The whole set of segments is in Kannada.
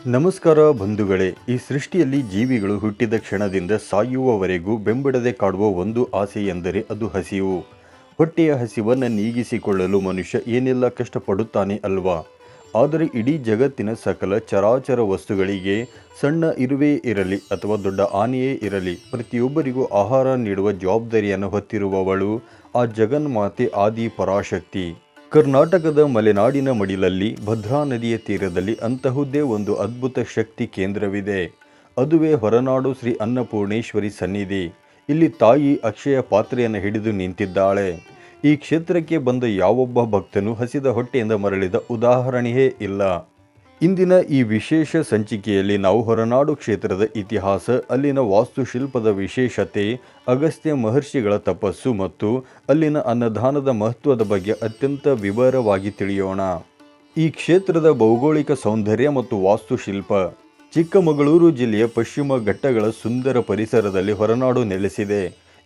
ನಮಸ್ಕಾರ ಬಂಧುಗಳೇ. ಈ ಸೃಷ್ಟಿಯಲ್ಲಿ ಜೀವಿಗಳು ಹುಟ್ಟಿದ ಕ್ಷಣದಿಂದ ಸಾಯುವವರೆಗೂ ಬೆಂಬಿಡದೆ ಕಾಡುವ ಒಂದು ಆಸೆ ಎಂದರೆ ಅದು ಹಸಿವು. ಹೊಟ್ಟೆಯ ಹಸಿವನ್ನು ನೀಗಿಸಿಕೊಳ್ಳಲು ಮನುಷ್ಯ ಏನೆಲ್ಲ ಕಷ್ಟಪಡುತ್ತಾನೆ ಅಲ್ವಾ. ಆದರೆ ಇಡೀ ಜಗತ್ತಿನ ಸಕಲ ಚರಾಚರ ವಸ್ತುಗಳಿಗೆ, ಸಣ್ಣ ಇರುವೆ ಇರಲಿ ಅಥವಾ ದೊಡ್ಡ ಆನೆಯೇ ಇರಲಿ, ಪ್ರತಿಯೊಬ್ಬರಿಗೂ ಆಹಾರ ನೀಡುವ ಜವಾಬ್ದಾರಿಯನ್ನು ಹೊತ್ತಿರುವವಳು ಆ ಜಗನ್ಮಾತೆ ಆದಿ ಪರಾಶಕ್ತಿ. ಕರ್ನಾಟಕದ ಮಲೆನಾಡಿನ ಮಡಿಲಲ್ಲಿ ಭದ್ರಾ ನದಿಯ ತೀರದಲ್ಲಿ ಅಂತಹುದೇ ಒಂದು ಅದ್ಭುತ ಶಕ್ತಿ ಕೇಂದ್ರವಿದೆ. ಅದುವೇ ಹೊರನಾಡು ಶ್ರೀ ಅನ್ನಪೂರ್ಣೇಶ್ವರಿ ಸನ್ನಿಧಿ. ಇಲ್ಲಿ ತಾಯಿ ಅಕ್ಷಯ ಪಾತ್ರೆಯನ್ನು ಹಿಡಿದು ನಿಂತಿದ್ದಾಳೆ. ಈ ಕ್ಷೇತ್ರಕ್ಕೆ ಬಂದ ಯಾವೊಬ್ಬ ಭಕ್ತನು ಹಸಿದ ಹೊಟ್ಟೆಯಿಂದ ಮರಳಿದ ಉದಾಹರಣೆಯೇ ಇಲ್ಲ. ಇಂದಿನ ಈ ವಿಶೇಷ ಸಂಚಿಕೆಯಲ್ಲಿ ನಾವು ಹೊರನಾಡು ಕ್ಷೇತ್ರದ ಇತಿಹಾಸ, ಅಲ್ಲಿನ ವಾಸ್ತುಶಿಲ್ಪದ ವಿಶೇಷತೆ, ಅಗಸ್ತ್ಯ ಮಹರ್ಷಿಗಳ ತಪಸ್ಸು ಮತ್ತು ಅಲ್ಲಿನ ಅನ್ನದಾನದ ಮಹತ್ವದ ಬಗ್ಗೆ ಅತ್ಯಂತ ವಿವರವಾಗಿ ತಿಳಿಯೋಣ. ಈ ಕ್ಷೇತ್ರದ ಭೌಗೋಳಿಕ ಸೌಂದರ್ಯ ಮತ್ತು ವಾಸ್ತುಶಿಲ್ಪ. ಚಿಕ್ಕಮಗಳೂರು ಜಿಲ್ಲೆಯ ಪಶ್ಚಿಮ ಘಟ್ಟಗಳ ಸುಂದರ ಪರಿಸರದಲ್ಲಿ ಹೊರನಾಡು ನೆಲೆಸಿದೆ.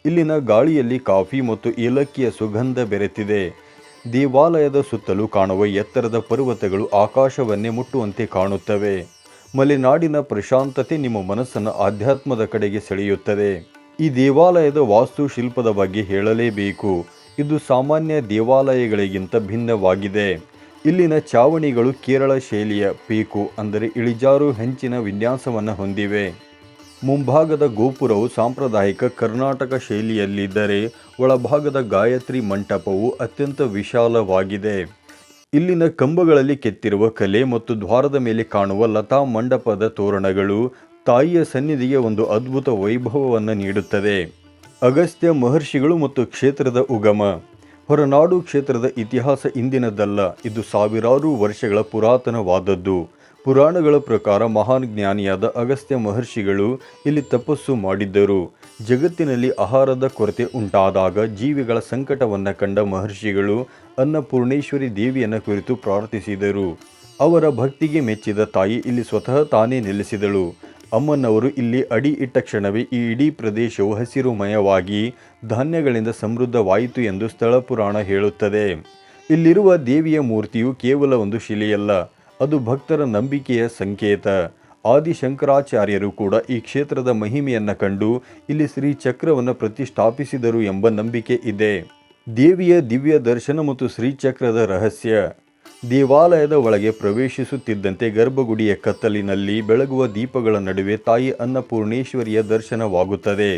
ಇಲ್ಲಿನ ಗಾಳಿಯಲ್ಲಿ ಕಾಫಿ ಮತ್ತು ಏಲಕ್ಕಿಯ ಸುಗಂಧ ಬೆರೆತಿದೆ. ದೇವಾಲಯದ ಸುತ್ತಲೂ ಕಾಣುವ ಎತ್ತರದ ಪರ್ವತಗಳು ಆಕಾಶವನ್ನೇ ಮುಟ್ಟುವಂತೆ ಕಾಣುತ್ತವೆ. ಮಲೆನಾಡಿನ ಪ್ರಶಾಂತತೆ ನಿಮ್ಮ ಮನಸ್ಸನ್ನು ಆಧ್ಯಾತ್ಮದ ಕಡೆಗೆ ಸೆಳೆಯುತ್ತದೆ. ಈ ದೇವಾಲಯದ ವಾಸ್ತುಶಿಲ್ಪದ ಬಗ್ಗೆ ಹೇಳಲೇಬೇಕು. ಇದು ಸಾಮಾನ್ಯ ದೇವಾಲಯಗಳಿಗಿಂತ ಭಿನ್ನವಾಗಿದೆ. ಇಲ್ಲಿನ ಚಾವಣಿಗಳು ಕೇರಳ ಶೈಲಿಯ ಪೀಕು ಅಂದರೆ ಇಳಿಜಾರು ಹೆಂಚಿನ ವಿನ್ಯಾಸವನ್ನು ಹೊಂದಿವೆ. ಮುಂಭಾಗದ ಗೋಪುರವು ಸಾಂಪ್ರದಾಯಿಕ ಕರ್ನಾಟಕ ಶೈಲಿಯಲ್ಲಿದ್ದರೆ ಒಳಭಾಗದ ಗಾಯತ್ರಿ ಮಂಟಪವು ಅತ್ಯಂತ ವಿಶಾಲವಾಗಿದೆ. ಇಲ್ಲಿನ ಕಂಬಗಳಲ್ಲಿ ಕೆತ್ತಿರುವ ಕಲೆ ಮತ್ತು ದ್ವಾರದ ಮೇಲೆ ಕಾಣುವ ಲತಾ ಮಂಟಪದ ತೋರಣಗಳು ತಾಯಿಯ ಸನ್ನಿಧಿಗೆ ಒಂದು ಅದ್ಭುತ ವೈಭವವನ್ನು ನೀಡುತ್ತದೆ. ಅಗಸ್ತ್ಯ ಮಹರ್ಷಿಗಳು ಮತ್ತು ಕ್ಷೇತ್ರದ ಉಗಮ. ಹೊರನಾಡು ಕ್ಷೇತ್ರದ ಇತಿಹಾಸ ಇಂದಿನದಲ್ಲ, ಇದು ಸಾವಿರಾರು ವರ್ಷಗಳ ಪುರಾತನವಾದದ್ದು. ಪುರಾಣಗಳ ಪ್ರಕಾರ ಮಹಾನ್ ಜ್ಞಾನಿಯಾದ ಅಗಸ್ತ್ಯ ಮಹರ್ಷಿಗಳು ಇಲ್ಲಿ ತಪಸ್ಸು ಮಾಡಿದ್ದರು. ಜಗತ್ತಿನಲ್ಲಿ ಆಹಾರದ ಕೊರತೆ ಉಂಟಾದಾಗ ಜೀವಿಗಳ ಸಂಕಟವನ್ನು ಕಂಡ ಮಹರ್ಷಿಗಳು ಅನ್ನಪೂರ್ಣೇಶ್ವರಿ ದೇವಿಯನ್ನು ಕುರಿತು ಪ್ರಾರ್ಥಿಸಿದರು. ಅವರ ಭಕ್ತಿಗೆ ಮೆಚ್ಚಿದ ತಾಯಿ ಇಲ್ಲಿ ಸ್ವತಃ ತಾನೇ ನೆಲೆಸಿದಳು. ಅಮ್ಮನವರು ಇಲ್ಲಿ ಅಡಿ ಇಟ್ಟ ಕ್ಷಣವೇ ಈ ಇಡೀ ಪ್ರದೇಶವು ಹಸಿರುಮಯವಾಗಿ ಧಾನ್ಯಗಳಿಂದ ಸಮೃದ್ಧವಾಯಿತು ಎಂದು ಸ್ಥಳ ಪುರಾಣ ಹೇಳುತ್ತದೆ. ಇಲ್ಲಿರುವ ದೇವಿಯ ಮೂರ್ತಿಯು ಕೇವಲ ಒಂದು ಶಿಲೆಯಲ್ಲ, ಅದು ಭಕ್ತರ ನಂಬಿಕೆಯ ಸಂಕೇತ. ಆದಿಶಂಕರಾಚಾರ್ಯರು ಕೂಡ ಈ ಕ್ಷೇತ್ರದ ಮಹಿಮೆಯನ್ನು ಕಂಡು ಇಲ್ಲಿ ಶ್ರೀ ಚಕ್ರವನ್ನು ಪ್ರತಿಷ್ಠಾಪಿಸಿದರು ಎಂಬ ನಂಬಿಕೆ ಇದೆ. ದೇವಿಯ ದಿವ್ಯ ದರ್ಶನ ಮತ್ತು ಶ್ರೀಚಕ್ರದ ರಹಸ್ಯ. ದೇವಾಲಯದ ಒಳಗೆ ಪ್ರವೇಶಿಸುತ್ತಿದ್ದಂತೆ ಗರ್ಭಗುಡಿಯ ಕತ್ತಲಿನಲ್ಲಿ ಬೆಳಗುವ ದೀಪಗಳ ನಡುವೆ ತಾಯಿ ಅನ್ನಪೂರ್ಣೇಶ್ವರಿಯ ದರ್ಶನವಾಗುತ್ತದೆ.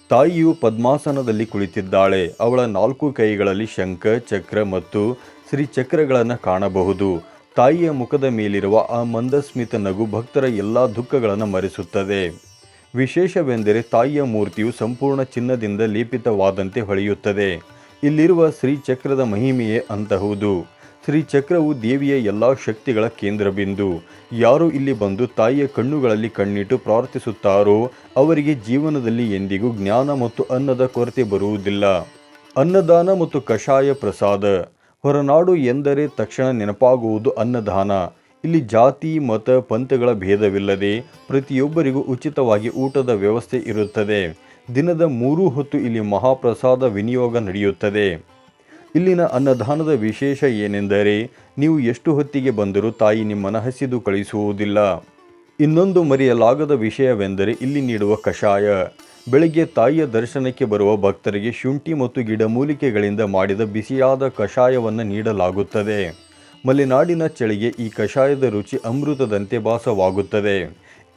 ತಾಯಿಯು ಪದ್ಮಾಸನದಲ್ಲಿ ಕುಳಿತಿದ್ದಾಳೆ. ಅವಳ 4 ಕೈಗಳಲ್ಲಿ ಶಂಖ, ಚಕ್ರ ಮತ್ತು ಶ್ರೀಚಕ್ರಗಳನ್ನು ಕಾಣಬಹುದು. ತಾಯಿಯ ಮುಖದ ಮೇಲಿರುವ ಆ ಮಂದಸ್ಮಿತ ನಗು ಭಕ್ತರ ಎಲ್ಲ ದುಃಖಗಳನ್ನು ಮರೆಸುತ್ತದೆ. ವಿಶೇಷವೆಂದರೆ ತಾಯಿಯ ಮೂರ್ತಿಯು ಸಂಪೂರ್ಣ ಚಿನ್ನದಿಂದ ಲೇಪಿತವಾದಂತೆ ಹೊಳೆಯುತ್ತದೆ. ಇಲ್ಲಿರುವ ಶ್ರೀಚಕ್ರದ ಮಹಿಮೆಯೇ ಅಂತಹುದು. ಶ್ರೀಚಕ್ರವು ದೇವಿಯ ಎಲ್ಲ ಶಕ್ತಿಗಳ ಕೇಂದ್ರಬಿಂದು. ಯಾರು ಇಲ್ಲಿ ಬಂದು ತಾಯಿಯ ಕಣ್ಣುಗಳಲ್ಲಿ ಕಣ್ಣಿಟ್ಟು ಪ್ರಾರ್ಥಿಸುತ್ತಾರೋ ಅವರಿಗೆ ಜೀವನದಲ್ಲಿ ಎಂದಿಗೂ ಜ್ಞಾನ ಮತ್ತು ಅನ್ನದ ಕೊರತೆ ಬರುವುದಿಲ್ಲ. ಅನ್ನದಾನ ಮತ್ತು ಕಷಾಯ ಪ್ರಸಾದ. ಹೊರನಾಡು ಎಂದರೆ ತಕ್ಷಣ ನೆನಪಾಗುವುದು ಅನ್ನದಾನ. ಇಲ್ಲಿ ಜಾತಿ, ಮತ, ಪಂಥಗಳ ಭೇದವಿಲ್ಲದೆ ಪ್ರತಿಯೊಬ್ಬರಿಗೂ ಉಚಿತವಾಗಿ ಊಟದ ವ್ಯವಸ್ಥೆ ಇರುತ್ತದೆ. ದಿನದ 3 ಹೊತ್ತು ಇಲ್ಲಿ ಮಹಾಪ್ರಸಾದ ವಿನಿಯೋಗ ನಡೆಯುತ್ತದೆ. ಇಲ್ಲಿನ ಅನ್ನದಾನದ ವಿಶೇಷ ಏನೆಂದರೆ ನೀವು ಎಷ್ಟು ಹೊತ್ತಿಗೆ ಬಂದರೂ ತಾಯಿ ನಿಮ್ಮನ್ನು ಹಸಿದು ಕಳಿಸುವುದಿಲ್ಲ. ಇನ್ನೊಂದು ಮರೆಯಲಾಗದ ವಿಷಯವೆಂದರೆ ಇಲ್ಲಿ ನೀಡುವ ಕಷಾಯ. ಬೆಳಗ್ಗೆ ತಾಯಿಯ ದರ್ಶನಕ್ಕೆ ಬರುವ ಭಕ್ತರಿಗೆ ಶುಂಠಿ ಮತ್ತು ಗಿಡಮೂಲಿಕೆಗಳಿಂದ ಮಾಡಿದ ಬಿಸಿಯಾದ ಕಷಾಯವನ್ನು ನೀಡಲಾಗುತ್ತದೆ. ಮಲೆನಾಡಿನ ಚಳಿಗೆ ಈ ಕಷಾಯದ ರುಚಿ ಅಮೃತದಂತೆ ಭಾಸವಾಗುತ್ತದೆ.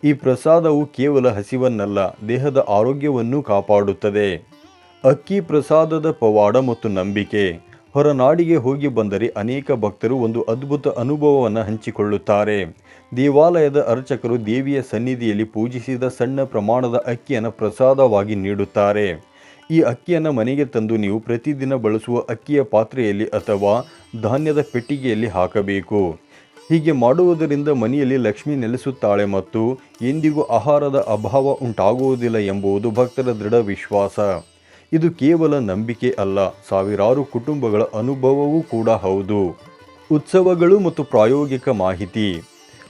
ಈ ಪ್ರಸಾದವು ಕೇವಲ ಹಸಿವನ್ನಲ್ಲ, ದೇಹದ ಆರೋಗ್ಯವನ್ನೂ ಕಾಪಾಡುತ್ತದೆ. ಅಕ್ಕಿ ಪ್ರಸಾದದ ಪವಾಡ ಮತ್ತು ನಂಬಿಕೆ. ಹೊರನಾಡಿಗೆ ಹೋಗಿ ಬಂದರೆ ಅನೇಕ ಭಕ್ತರು ಒಂದು ಅದ್ಭುತ ಅನುಭವವನ್ನು ಹಂಚಿಕೊಳ್ಳುತ್ತಾರೆ. ದೇವಾಲಯದ ಅರ್ಚಕರು ದೇವಿಯ ಸನ್ನಿಧಿಯಲ್ಲಿ ಪೂಜಿಸಿದ ಸಣ್ಣ ಪ್ರಮಾಣದ ಅಕ್ಕಿಯನ್ನು ಪ್ರಸಾದವಾಗಿ ನೀಡುತ್ತಾರೆ. ಈ ಅಕ್ಕಿಯನ್ನು ಮನೆಗೆ ತಂದು ನೀವು ಪ್ರತಿದಿನ ಬಳಸುವ ಅಕ್ಕಿಯ ಪಾತ್ರೆಯಲ್ಲಿ ಅಥವಾ ಧಾನ್ಯದ ಪೆಟ್ಟಿಗೆಯಲ್ಲಿ ಹಾಕಬೇಕು. ಹೀಗೆ ಮಾಡುವುದರಿಂದ ಮನೆಯಲ್ಲಿ ಲಕ್ಷ್ಮಿ ನೆಲೆಸುತ್ತಾಳೆ ಮತ್ತು ಎಂದಿಗೂ ಆಹಾರದ ಅಭಾವ ಉಂಟಾಗುವುದಿಲ್ಲ ಎಂಬುದು ಭಕ್ತರ ದೃಢ ವಿಶ್ವಾಸ. ಇದು ಕೇವಲ ನಂಬಿಕೆ ಅಲ್ಲ, ಸಾವಿರಾರು ಕುಟುಂಬಗಳ ಅನುಭವವೂ ಕೂಡ ಹೌದು. ಉತ್ಸವಗಳು ಮತ್ತು ಪ್ರಾಯೋಗಿಕ ಮಾಹಿತಿ.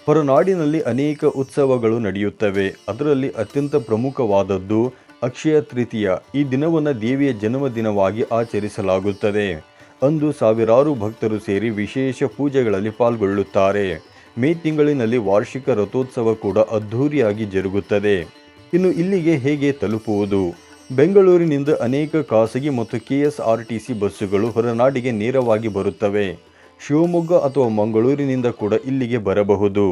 ಹೊರನಾಡಿನಲ್ಲಿ ಅನೇಕ ಉತ್ಸವಗಳು ನಡೆಯುತ್ತವೆ. ಅದರಲ್ಲಿ ಅತ್ಯಂತ ಪ್ರಮುಖವಾದದ್ದು ಅಕ್ಷಯ ತೃತೀಯ. ಈ ದಿನವನ್ನು ದೇವಿಯ ಜನ್ಮದಿನವಾಗಿ ಆಚರಿಸಲಾಗುತ್ತದೆ. ಅಂದು ಸಾವಿರಾರು ಭಕ್ತರು ಸೇರಿ ವಿಶೇಷ ಪೂಜೆಗಳಲ್ಲಿ ಪಾಲ್ಗೊಳ್ಳುತ್ತಾರೆ. ಮೇ ತಿಂಗಳಿನಲ್ಲಿ ವಾರ್ಷಿಕ ರಥೋತ್ಸವ ಕೂಡ ಅದ್ಧೂರಿಯಾಗಿ ಜರುಗುತ್ತದೆ. ಇನ್ನು ಇಲ್ಲಿಗೆ ಹೇಗೆ ತಲುಪುವುದು? ಬೆಂಗಳೂರಿನಿಂದ ಅನೇಕ ಖಾಸಗಿ ಮತ್ತು KSRTC ಬಸ್ಸುಗಳು ಹೊರನಾಡಿಗೆ ನೇರವಾಗಿ ಬರುತ್ತವೆ. ಶಿವಮೊಗ್ಗ ಅಥವಾ ಮಂಗಳೂರಿನಿಂದ ಕೂಡ ಇಲ್ಲಿಗೆ ಬರಬಹುದು.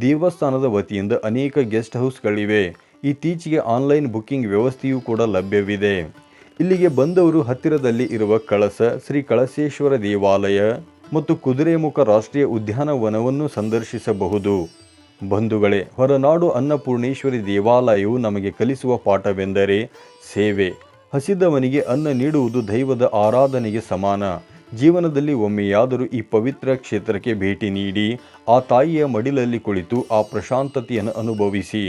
ದೇವಸ್ಥಾನದ ವತಿಯಿಂದ ಅನೇಕ ಗೆಸ್ಟ್ ಹೌಸ್ಗಳಿವೆ. ಇತ್ತೀಚೆಗೆ ಆನ್ಲೈನ್ ಬುಕ್ಕಿಂಗ್ ವ್ಯವಸ್ಥೆಯೂ ಕೂಡ ಲಭ್ಯವಿದೆ. ಇಲ್ಲಿಗೆ ಬಂದವರು ಹತ್ತಿರದಲ್ಲಿ ಇರುವ ಕಳಸ ಶ್ರೀ ಕಳಸೇಶ್ವರ ದೇವಾಲಯ ಮತ್ತು ಕುದುರೆಮುಖ ರಾಷ್ಟ್ರೀಯ ಉದ್ಯಾನವನವನ್ನು ಸಂದರ್ಶಿಸಬಹುದು. ಬಂಧುಗಳೇ, ಹೊರನಾಡು ಅನ್ನಪೂರ್ಣೇಶ್ವರಿ ದೇವಾಲಯವು ನಮಗೆ ಕಲಿಸುವ ಪಾಠವೆಂದರೆ ಸೇವೆ. ಹಸಿದವನಿಗೆ ಅನ್ನ ನೀಡುವುದು ದೈವದ ಆರಾಧನೆಗೆ ಸಮಾನ. ಜೀವನದಲ್ಲಿ ಒಮ್ಮೆಯಾದರೂ ಈ ಪವಿತ್ರ ಕ್ಷೇತ್ರಕ್ಕೆ ಭೇಟಿ ನೀಡಿ ಆ ತಾಯಿಯ ಮಡಿಲಲ್ಲಿ ಕುಳಿತು ಆ ಪ್ರಶಾಂತತೆಯನ್ನು ಅನುಭವಿಸಿ.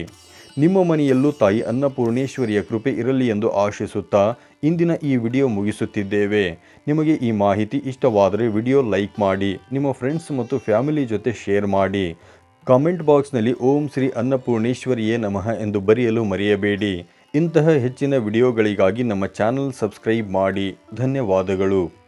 ನಿಮ್ಮ ಮನೆಯಲ್ಲೂ ತಾಯಿ ಅನ್ನಪೂರ್ಣೇಶ್ವರಿಯ ಕೃಪೆ ಇರಲಿ ಎಂದು ಆಶಿಸುತ್ತಾ ಇಂದಿನ ಈ ವಿಡಿಯೋ ಮುಗಿಸುತ್ತಿದ್ದೇವೆ. ನಿಮಗೆ ಈ ಮಾಹಿತಿ ಇಷ್ಟವಾದರೆ ವಿಡಿಯೋ ಲೈಕ್ ಮಾಡಿ, ನಿಮ್ಮ ಫ್ರೆಂಡ್ಸ್ ಮತ್ತು ಫ್ಯಾಮಿಲಿ ಜೊತೆ ಶೇರ್ ಮಾಡಿ. ಕಾಮೆಂಟ್ ಬಾಕ್ಸ್ನಲ್ಲಿ ಓಂ ಶ್ರೀ ಅನ್ನಪೂರ್ಣೇಶ್ವರಿಯೇ ನಮಃ ಎಂದು ಬರೆಯಲು ಮರೆಯಬೇಡಿ. ಇಂತಹ ಹೆಚ್ಚಿನ ವಿಡಿಯೋಗಳಿಗಾಗಿ ನಮ್ಮ ಚಾನಲ್ ಸಬ್ಸ್ಕ್ರೈಬ್ ಮಾಡಿ. ಧನ್ಯವಾದಗಳು.